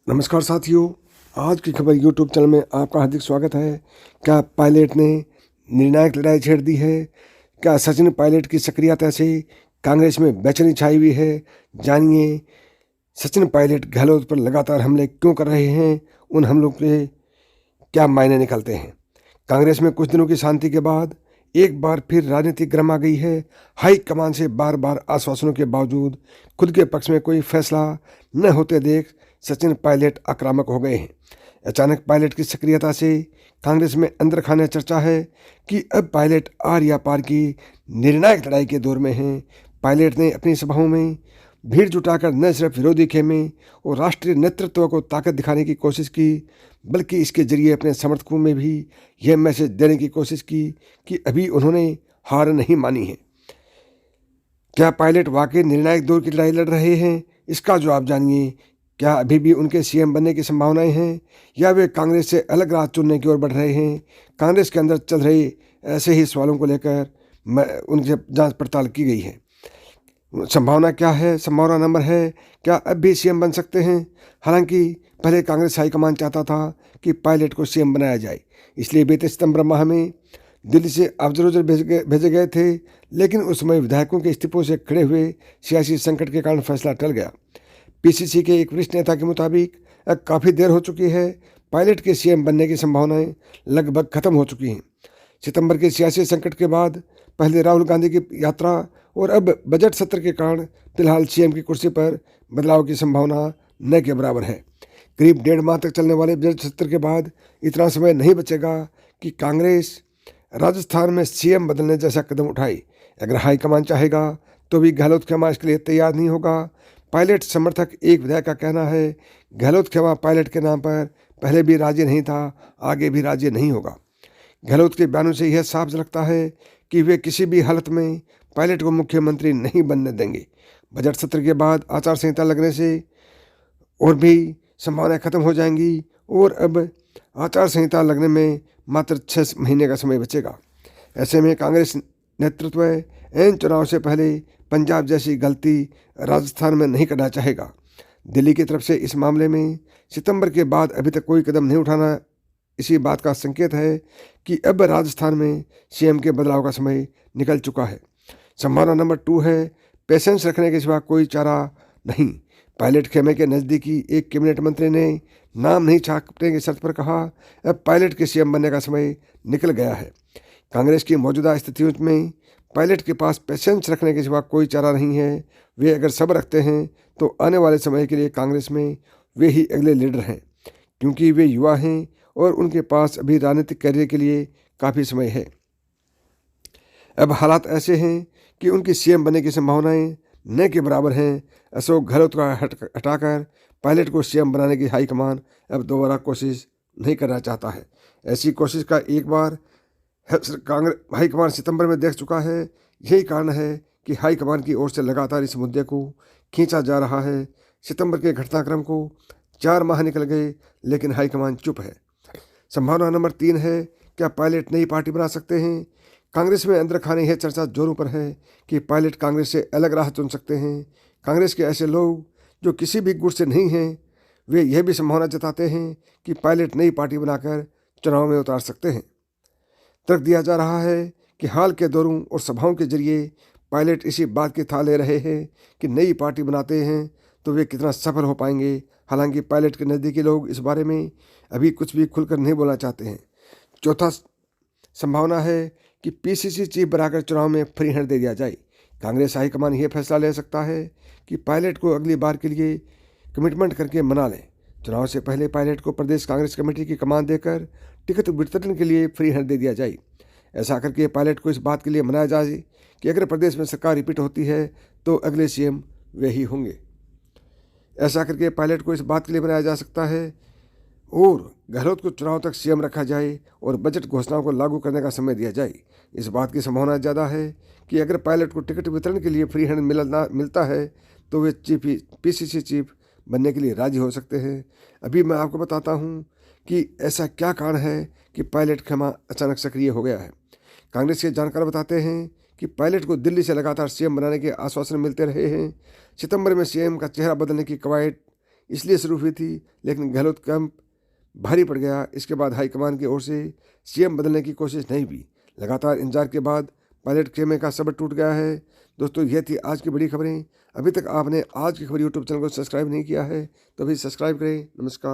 नमस्कार साथियों, आज की खबर यूट्यूब चैनल में आपका हार्दिक स्वागत है। क्या पायलट ने निर्णायक लड़ाई छेड़ दी है? क्या सचिन पायलट की सक्रियता से कांग्रेस में बेचैनी छाई हुई है? जानिए, सचिन पायलट गहलोत पर लगातार हमले क्यों कर रहे हैं, उन हमलों के क्या मायने निकलते हैं। कांग्रेस में कुछ दिनों की शांति के बाद एक बार फिर राजनीति गर्म आ गई है। हाई कमान से बार बार आश्वासनों के बावजूद खुद के पक्ष में कोई फैसला न होते देख सचिन पायलट आक्रामक हो गए हैं। अचानक पायलट की सक्रियता से कांग्रेस में अंदर खाने चर्चा है कि अब पायलट आर या पार की निर्णायक लड़ाई के दौर में हैं। पायलट ने अपनी सभाओं में भीड़ जुटाकर न सिर्फ विरोधी खेमे और राष्ट्रीय नेतृत्व को ताकत दिखाने की कोशिश की, बल्कि इसके जरिए अपने समर्थकों में भी यह मैसेज देने की कोशिश की कि अभी उन्होंने हार नहीं मानी है। क्या पायलट वाकई निर्णायक दौर की लड़ाई लड़ रहे हैं? इसका जवाब जानिए। क्या अभी भी उनके सीएम बनने की संभावनाएं हैं या वे कांग्रेस से अलग राह चुनने की ओर बढ़ रहे हैं? कांग्रेस के अंदर चल रहे ऐसे ही सवालों को लेकर उनकी जांच पड़ताल की गई है। संभावना क्या है? संभावना नंबर है, क्या अब भी सीएम बन सकते हैं? हालांकि पहले कांग्रेस हाईकमान चाहता था कि पायलट को सीएम बनाया जाए, इसलिए बीते सितंबर माह में दिल्ली से ऑब्जर्वर भेजे गए थे, लेकिन उस समय विधायकों के इस्तीफों से खड़े हुए सियासी संकट के कारण फैसला टल गया। पीसीसी के एक वरिष्ठ नेता के मुताबिक अब काफ़ी देर हो चुकी है, पायलट के सीएम बनने की संभावनाएं लगभग खत्म हो चुकी हैं। सितंबर के सियासी संकट के बाद पहले राहुल गांधी की यात्रा और अब बजट सत्र के कारण फिलहाल सीएम की कुर्सी पर बदलाव की संभावना न के बराबर है। करीब 1.5 माह तक चलने वाले बजट सत्र के बाद इतना समय नहीं बचेगा कि कांग्रेस राजस्थान में सीएम बदलने जैसा कदम उठाए। अगर हाईकमान चाहेगा तो भी गहलोत खेमा इसके लिए तैयार नहीं होगा। पायलट समर्थक एक विधायक का कहना है, गहलोत खेमा पायलट के नाम पर पहले भी राजी नहीं था, आगे भी राजी नहीं होगा। गहलोत के बयानों से यह साफ झलकता है कि वे किसी भी हालत में पायलट को मुख्यमंत्री नहीं बनने देंगे। बजट सत्र के बाद आचार संहिता लगने से और भी संभावनाएं खत्म हो जाएंगी और अब आचार संहिता लगने में मात्र 6 महीने का समय बचेगा। ऐसे में कांग्रेस नेतृत्व इन चुनाव से पहले पंजाब जैसी गलती राजस्थान में नहीं करना चाहेगा। दिल्ली की तरफ से इस मामले में सितंबर के बाद अभी तक कोई कदम नहीं उठाना इसी बात का संकेत है कि अब राजस्थान में सीएम के बदलाव का समय निकल चुका है। संभावना नंबर 2 है, पेशेंस रखने के सिवा कोई चारा नहीं। पायलट खेमे के नज़दीकी एक कैबिनेट मंत्री ने नाम नहीं छापने की शर्त पर कहा, अब पायलट के सीएम बनने का समय निकल गया है। कांग्रेस की मौजूदा स्थितियों में पायलट के पास पेशेंस रखने के सिवा कोई चारा नहीं है। वे अगर सब्र रखते हैं तो आने वाले समय के लिए कांग्रेस में वे ही अगले लीडर हैं, क्योंकि वे युवा हैं और उनके पास अभी राजनीतिक करियर के लिए काफ़ी समय है। अब हालात ऐसे हैं कि उनकी सीएम बनने की संभावनाएं न के बराबर हैं। अशोक गहलोत का हटाकर पायलट को सीएम बनाने की हाईकमान अब दोबारा कोशिश नहीं करना चाहता है। ऐसी कोशिश का एक बार कांग्रेस हाईकमान सितंबर में देख चुका है। यही कारण है कि हाईकमान की ओर से लगातार इस मुद्दे को खींचा जा रहा है। सितंबर के घटनाक्रम को 4 माह निकल गए, लेकिन हाईकमान चुप है। संभावना नंबर 3 है, क्या पायलट नई पार्टी बना सकते हैं? कांग्रेस में अंदर खाने यह चर्चा जोरों पर है कि पायलट कांग्रेस से अलग राह चुन सकते हैं। कांग्रेस के ऐसे लोग जो किसी भी गुट से नहीं हैं, वे यह भी संभावना जताते हैं कि पायलट नई पार्टी बनाकर चुनाव में उतार सकते हैं। तर्क दिया जा रहा है कि हाल के दौरों और सभाओं के जरिए पायलट इसी बात की था ले रहे हैं कि नई पार्टी बनाते हैं तो वे कितना सफल हो पाएंगे। हालांकि पायलट के नज़दीकी लोग इस बारे में अभी कुछ भी खुलकर नहीं बोलना चाहते हैं। चौथा संभावना है कि पीसीसी चीफ बनाकर चुनाव में फ्री हैंड दे दिया जाए। कांग्रेस हाईकमान यह फैसला ले सकता है कि पायलट को अगली बार के लिए कमिटमेंट करके मना लें। चुनाव से पहले पायलट को प्रदेश कांग्रेस कमेटी की कमान देकर टिकट वितरण के लिए फ्री हैंड दे दिया जाए। ऐसा करके पायलट को इस बात के लिए मनाया जाए कि अगर प्रदेश में सरकार रिपीट होती है तो अगले सीएम वे ही होंगे। ऐसा करके पायलट को इस बात के लिए बनाया जा सकता है और गहलोत को चुनाव तक सीएम रखा जाए और बजट घोषणाओं को लागू करने का समय दिया जाए। इस बात की संभावना ज़्यादा है कि अगर पायलट को टिकट वितरण के लिए फ्री हैंड मिलता है तो वे पीसीसी चीफ बनने के लिए राजी हो सकते हैं। अभी मैं आपको बताता हूं कि ऐसा क्या कारण है कि पायलट खेमा अचानक सक्रिय हो गया है। कांग्रेस के जानकार बताते हैं कि पायलट को दिल्ली से लगातार सीएम बनाने के आश्वासन मिलते रहे हैं। सितंबर में सीएम का चेहरा बदलने की कवायद इसलिए शुरू हुई थी, लेकिन गहलोत कैंप भारी पड़ गया। इसके बाद हाईकमान की ओर से सीएम बदलने की कोशिश नहीं हुई। लगातार इंतजार के बाद पायलट खेमे का सब्र टूट गया है। दोस्तों, ये थी आज की बड़ी खबरें। अभी तक आपने आज की खबर यूट्यूब चैनल को सब्सक्राइब नहीं किया है तो अभी सब्सक्राइब करें। नमस्कार।